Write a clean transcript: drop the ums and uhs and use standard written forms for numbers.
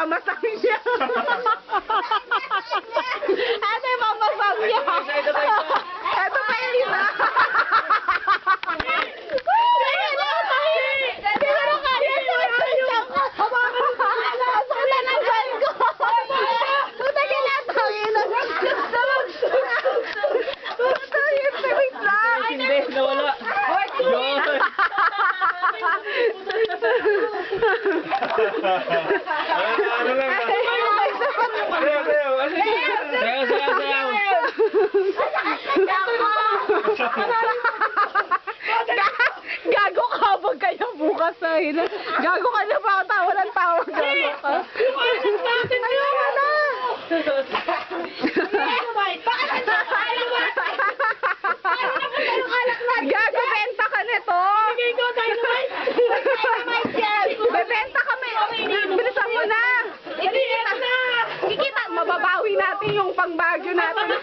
Nagmamasang siya. Ate, mamasang niya. Ito pa yung isa. Hindi, nawala. Yun. Ano lang ba? Sayaw. Gago ka pag kaya bukas sa hina. Gago ka na pa, tawa ng tawa. Gago ka. Ayaw mo na. Gago, benta ka nito. Bebenta kami. Bilisan mo na. Kikita, mababawi natin yung pangbagyo natin.